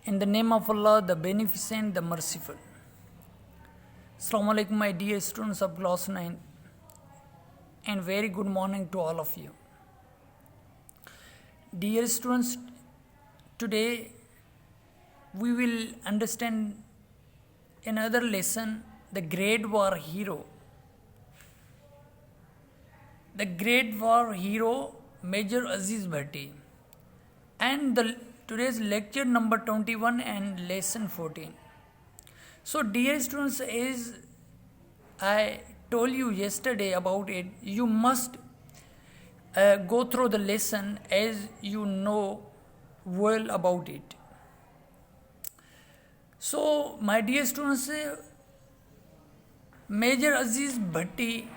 In the name of Allah, the Beneficent, the Merciful. Assalamu alaikum, my dear students of class 9, and very good morning to all of you. Dear students, today we will understand another lesson, the Great War Hero. The Great War Hero, Major Aziz Bhatti, and today's lecture number 21 and lesson 14. So dear students, as I told you yesterday about it, you must go through the lesson as you know well about it. So my dear students, Major Aziz Bhatti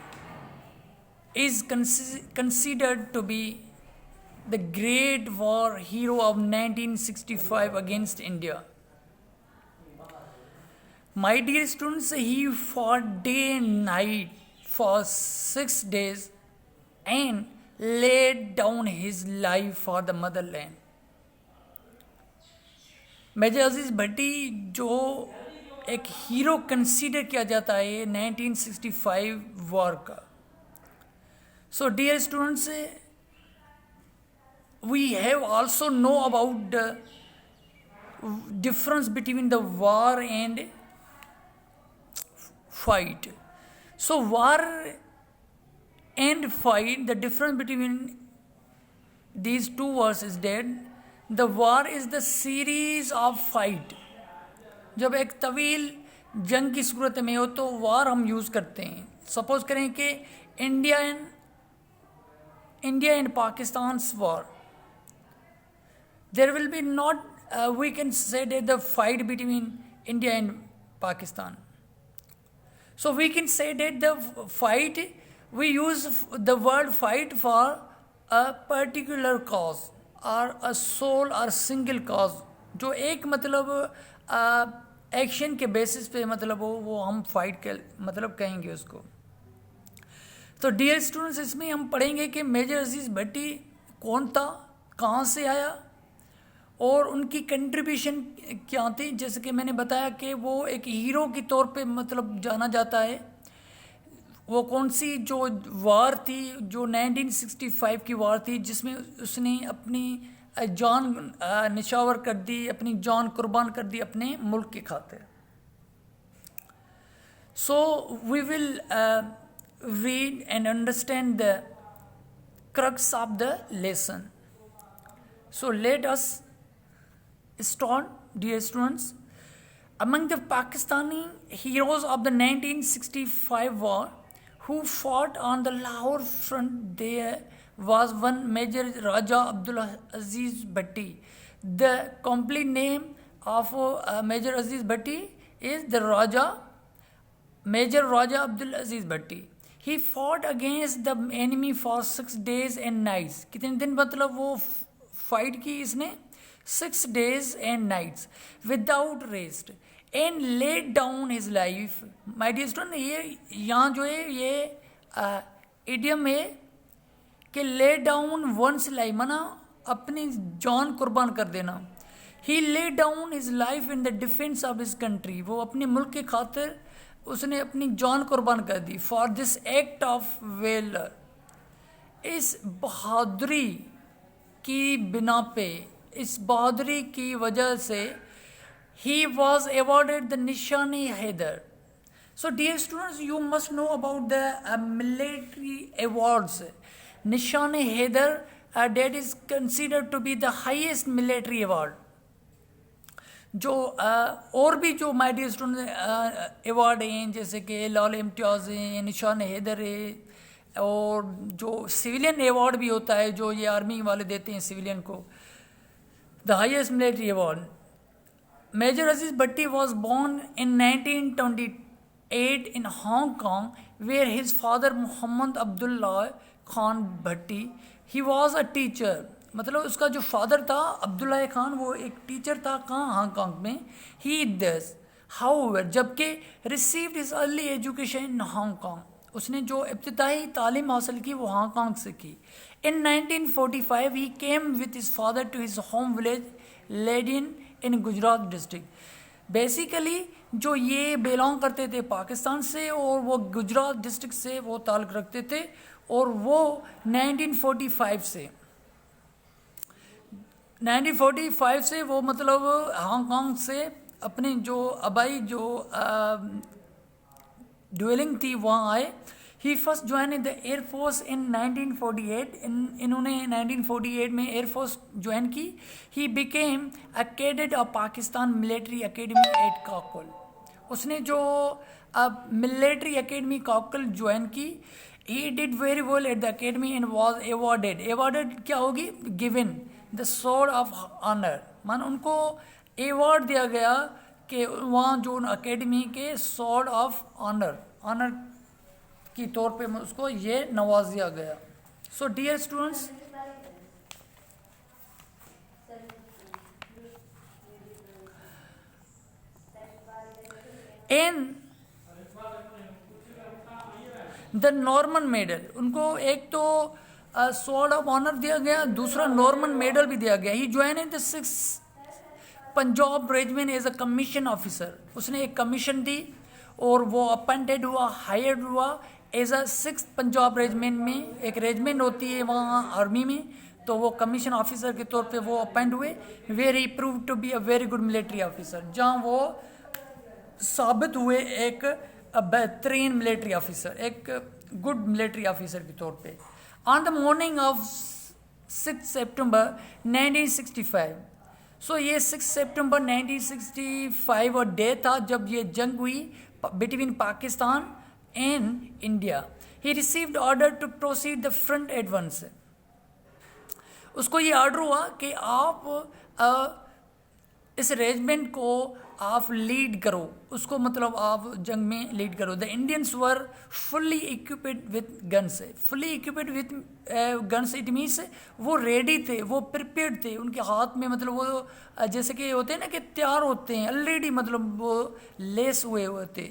is considered to be the Great War Hero of 1965 against India. My dear students, he fought day and night for 6 days and laid down his life for the motherland. Major Aziz Bhatti जो एक hero consider किया जाता है 1965 war का. So dear students, we have also know about the difference between the war and fight. So war and fight, the difference between these two words is that the war is the series of fight. जब एक तवील जंग की सूरत में हो तो वार हम use करते हैं. सपोज करें कि India and Pakistan's war. There will be not, we can say that the fight between India and Pakistan. So we can say that the fight, we use the word fight for a particular cause or a sole or single cause. जो एक मतलब action के basis पे मतलब हो वो हम fight के मतलब कहेंगे उसको. तो डियर स्टूडेंट्स, इसमें हम पढ़ेंगे कि मेजर अजीज भट्टी कौन था, कहाँ से आया और उनकी कंट्रीब्यूशन क्या थी. जैसे कि मैंने बताया कि वो एक हीरो के तौर पे मतलब जाना जाता है. वो कौन सी जो वार थी, जो 1965 की वार थी, जिसमें उसने अपनी जान निछावर कर दी, अपनी जान कुर्बान कर दी अपने मुल्क के खातिर. So we will read and understand the crux of the lesson. So let us start, dear students. Among the Pakistani heroes of the 1965 war who fought on the Lahore front, there was one Major Raja Abdul Aziz Bhatti. The complete name of Major Aziz Bhatti is the Major Raja Abdul Aziz Bhatti. He fought against the enemy for 6 days and nights. कितने दिन मतलब वो fight की इसने? 6 days and nights without rest and laid down his life. My dear student, ये यहाँ जो है ये इडियम है कि lay down one's life, माना अपनी जान कुर्बान कर देना. He laid down his life in the defense of his country. वो अपने मुल्क के खातिर उसने अपनी जान कुर्बान कर दी. For this act of valour, इस बहादुरी की बिना पे, इस बहादुरी की वजह से he was awarded the Nishan-e Haider. So dear students, you must know about the military awards. Nishan-e Haider that is considered to be the highest military award. जो और भी जो माय डियर स्टूडेंट अवार्ड हैं, जैसे कि लाल इम्तियाज़ हैं, निशान हैदर है, और जो सिविलियन अवार्ड भी होता है जो ये आर्मी वाले देते हैं सिविलियन को, the highest military award. Major Aziz Bhatti was born in 1928 in Hong Kong, where his father Mohammad Abdullah Khan Bhatti, he was a teacher. मतलब उसका जो फादर था अब्दुल्ला खान, वो एक टीचर था. कहाँ? हांगकांग में. ही दस हाउएवर, जबकि received his early education in Hong Kong, उसने जो इब्तिदाई तालीम हासिल की वो हांगकांग से की. In 1945 he came with his father to his home village Ladian in Gujarat district. Basically जो ये बिलोंग करते थे पाकिस्तान से और वो गुजरात डिस्ट्रिक्ट से वो ताल्लुक़ रखते थे, और वो 1945 से वो मतलब हांगकांग से अपनी जो आबाई जो ड्वेलिंग थी वहाँ आए. He first join in the air force in 1948. इन्होंने 1948 में एयरफोर्स ज्वाइन की. He became a cadet of Pakistan military academy at Kakul. उसने जो मिलिट्री एकेडमी काकल ज्वाइन की. He did very well at the academy and was awarded क्या होगी, given the sword of honour. मान उनको एवॉर्ड दिया गया कि वहाँ जो एकेडमी के स्वॉर्ड ऑफ ऑनर की तौर पे उसको ये नवाज दिया गया. So dear students, in the Norman medal, उनको एक तो स्वॉर्ड ऑफ ऑनर दिया गया, दूसरा नॉर्मन मेडल भी दिया गया. He join in the 6th Punjab regiment as a commission officer. उसने एक कमीशन दी और वो अपॉइंटेड हुआ, हायर्ड हुआ as a 6th Punjab regiment में. एक रेजिमेंट होती है वहाँ आर्मी में, तो वो कमीशन ऑफिसर के तौर पे वो अपॉइंट हुए. Where he prove to be a very good military officer, जहाँ वो साबित हुए एक बेहतरीन मिलिट्री ऑफिसर, एक गुड मिलिट्री ऑफिसर के तौर पे. On the morning of 6 September 1965. So ये 6 सितंबर 1965 और डे था जब ये जंग हुई between Pakistan and India. He received order to proceed the front at once. उसको ये ऑर्डर हुआ कि आप इस रेजिमेंट को आप लीड करो, उसको मतलब आप जंग में लीड करो. The Indians were fully equipped with guns. Fully equipped with guns it means वो रेडी थे, वो प्रिपेयर्ड थे. उनके हाथ में मतलब वो जैसे कि होते हैं ना कि तैयार होते हैं ऑलरेडी, मतलब वो लेस हुए होते.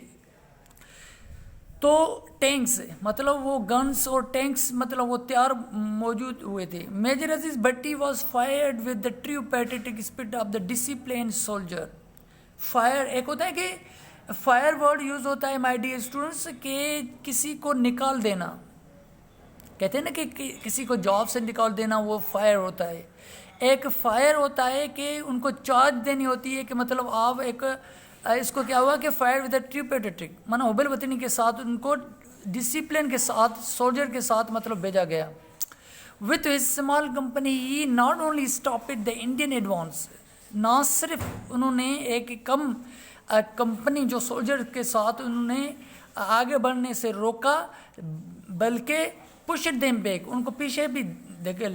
तो टैंक्स मतलब वो गन्स और टैंक्स मतलब वो तैयार मौजूद हुए थे. Major Aziz Bhatti was fired with the true patriotic spirit of the discipline soldier. Fire एक होता है कि फायर वर्ड यूज होता है माय डियर स्टूडेंट्स के किसी को निकाल देना. कहते हैं ना कि किसी को जॉब से निकाल देना, वो फायर होता है. एक फायर होता है कि उनको चार्ज देनी होती है कि मतलब आप एक इसको क्या हुआ कि फायर विद ट्रू पैट्रियटिक माना हुबल वतनी के साथ उनको डिसिप्लिन के साथ सोल्जर के साथ मतलब भेजा गया. With his small company he not only stopped the Indian advance. ना सिर्फ उन्होंने एक कम कंपनी जो सोल्जर के साथ उन्होंने आगे बढ़ने से रोका, बल्कि पुश देम बैक, उनको पीछे भी धकेल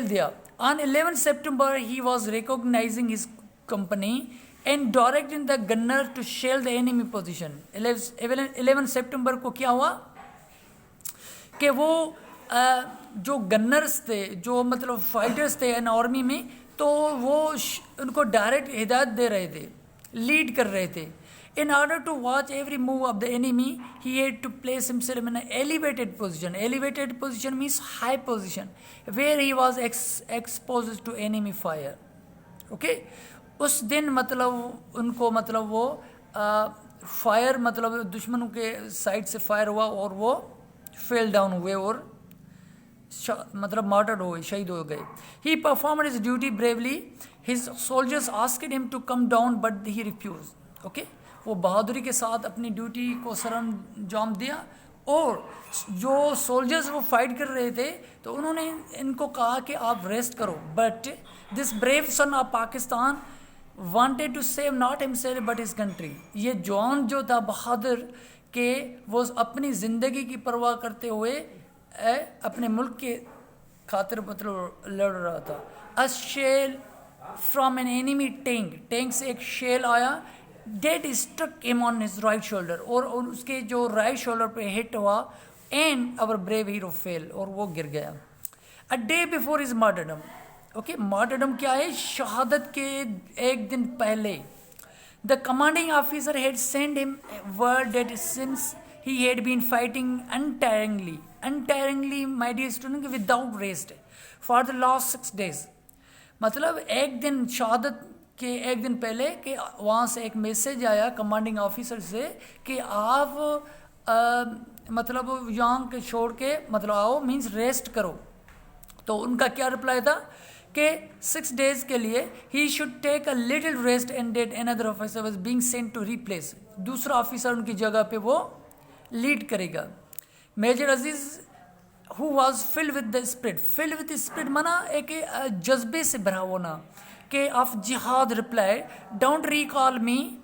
दिया. ऑन 11 सितंबर he was recognizing his company and directing the gunner to shell the enemy position. 11 सितंबर को क्या हुआ कि वो जो गन्नर्स थे, जो मतलब फाइटर्स थे इन आर्मी में, तो वो उनको डायरेक्ट हिदायत दे रहे थे, लीड कर रहे थे. In order to watch every move of the enemy he had to place himself in elevated position. Elevated position means high position where he was expose to enemy fire. Okay, उस दिन मतलब उनको मतलब वो fire मतलब दुश्मनों के side से फायर हुआ और वो फेल डाउन हुए और मतलब मार्टर्ड हो गए, शहीद हो गए. He performed his duty bravely. His soldiers asked him to come down but he refuse. Okay, वो बहादुरी के साथ अपनी ड्यूटी को सरअंजाम दिया. और जो सोल्जर्स वो फाइट कर रहे थे तो उन्होंने इनको कहा कि आप रेस्ट करो. But this brave son of Pakistan wanted to save not himself but his country. ये जवान जो था बहादुर के, वो अपनी ज़िंदगी की परवाह करते हुए अपने मुल्क के खातिर मतलब लड़ रहा था. A shell from an enemy tank से एक शेल आया. That struck him on his right shoulder, और उसके जो राइट शोल्डर पे हिट हुआ. And our brave hero fell, और वो गिर गया. A day before his martyrdom. Okay, martyrdom क्या है? शहादत के एक दिन पहले. The commanding officer had send him word that since he had been fighting untiringly, my dear student, without rest for the last 6 days. मतलब एक दिन शहादत के एक दिन पहले कि वहाँ से एक मैसेज आया कमांडिंग ऑफिसर से कि आप मतलब यहाँ के छोड़ के मतलब आओ, मीन्स रेस्ट करो। तो उनका क्या रिप्लाई था कि 6 days के लिए he should take a little rest and that another officer was being sent to replace, दूसरा ऑफिसर उनकी जगह पे वो लीड करेगा। Major Aziz who was filled with the spirit माना एक जज्बे से भरा होना कि ऑफ जिहाद reply, don't recall me,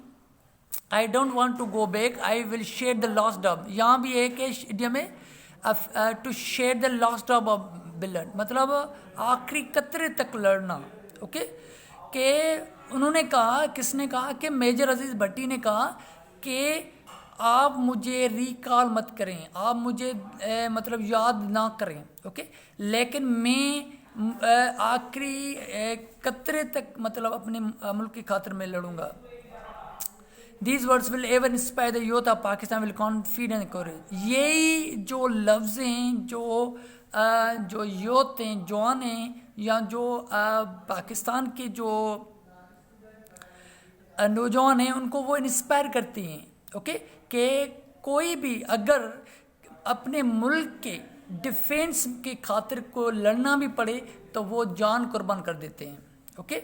I don't want to go back, I will share the last drop. यहाँ भी एक इंडिया में to share the last drop of blood, मतलब आखिरी कतरे तक लड़ना। ओके कि उन्होंने कहा, किसने कहा कि मेजर अजीज भट्टी ने कहा कि आप मुझे रिकॉल मत करें, आप मुझे मतलब याद ना करें। ओके लेकिन मैं आखिरी कतरे तक मतलब अपने मुल्क की खातिर में लड़ूंगा। These words will ever inspire the youth of Pakistan will confidence and courage। यही जो लफ्ज़ हैं, जो यूथ हैं, जवान हैं, या जो पाकिस्तान के जो नौजवान हैं, उनको वो इंस्पायर करती हैं। ओके कि कोई भी अगर अपने मुल्क के डिफेंस के खातिर को लड़ना भी पड़े तो वो जान कुर्बान कर देते हैं। Okay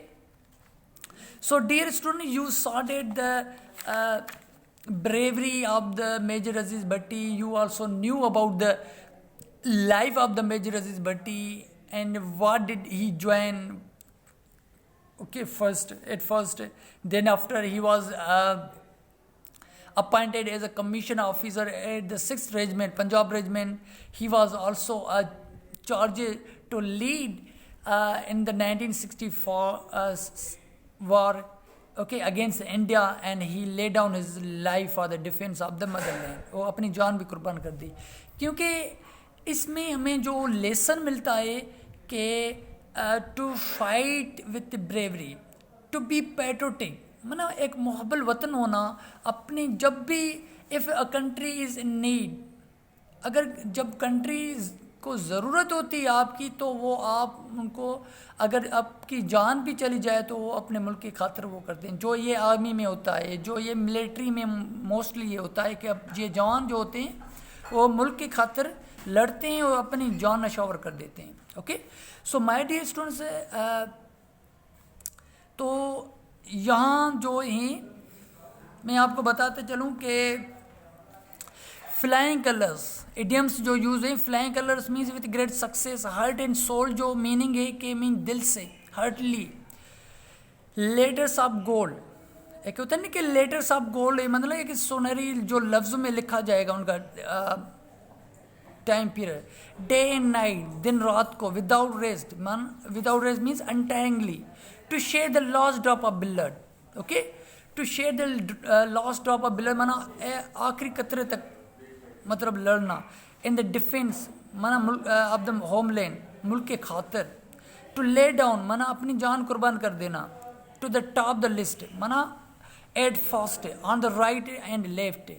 so dear student, you saw that the bravery of the Major Aziz Bhatti, you also knew about the life of the Major Aziz Bhatti and what did he join. Okay, at first, then after he was appointed as a commission officer at the 6th Regiment, Punjab Regiment. He was also charged to lead in the 1964 war, okay, against India, and he laid down his life for the defense of the motherland। वो अपनी जान भी कुर्बान कर दी, क्योंकि इसमें हमें जो लेसन मिलता है कि to fight with bravery, to be patriotic, मतलब एक मोहब्बत वतन होना अपनी, जब भी if a country is in need, अगर जब कंट्रीज को ज़रूरत होती है आपकी, तो वो आप उनको, अगर आपकी जान भी चली जाए तो वो अपने मुल्क की खातिर वो करते हैं। जो ये आर्मी में होता है, जो ये मिलिट्री में मोस्टली ये होता है कि अब ये जवान जो होते हैं वो मुल्क की खातिर लड़ते हैं और अपनी जान नशोवर कर देते हैं। Okay so my dear students, तो यहाँ जो हैं मैं आपको बताते चलूँ कि फ्लाइंग कलर्स इडियम्स जो यूज़ हैं, flying colours means with great success, heart and soul, जो मीनिंग है कि मीन दिल से, हार्टली। लेटर्स ऑफ गोल्ड, एक होता है ना कि लेटर्स ऑफ गोल्ड है, मतलब एक सोनरी जो लफ्ज़ों में लिखा जाएगा उनका time period, day and night, दिन रात को, without rest, without rest means untiringly, to share the last drop of blood. Okay to share the last drop of blood माना आखिरी कतरे तक मतलब लड़ना, इन द डिफेंस माना ऑफ द होमलैंड, मुल्क के खातिर, टू ले डाउन माना अपनी जान कुर्बान कर देना, to the top the list माना at first, on the right and left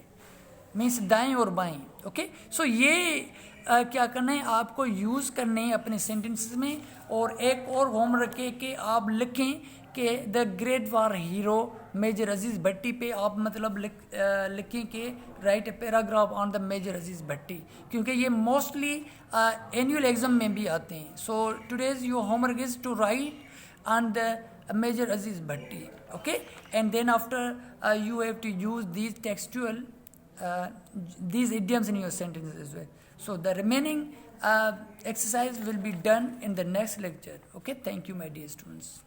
means दाएं और बाएं। ओके सो ये क्या करना है, आपको यूज़ करने हैं अपने सेंटेंसेस में। और एक और होमवर्क है कि आप लिखें कि the great war hero major Aziz Bhatti पे आप मतलब लिखें कि write a paragraph on the major Aziz Bhatti, क्योंकि ये मोस्टली एनुअल एग्जाम में भी आते हैं। So today's your homework is to write on the major Aziz Bhatti. Okay and then after you have to use these textual these idioms in your sentences as well. So the remaining exercise will be done in the next lecture. Okay, thank you my dear students.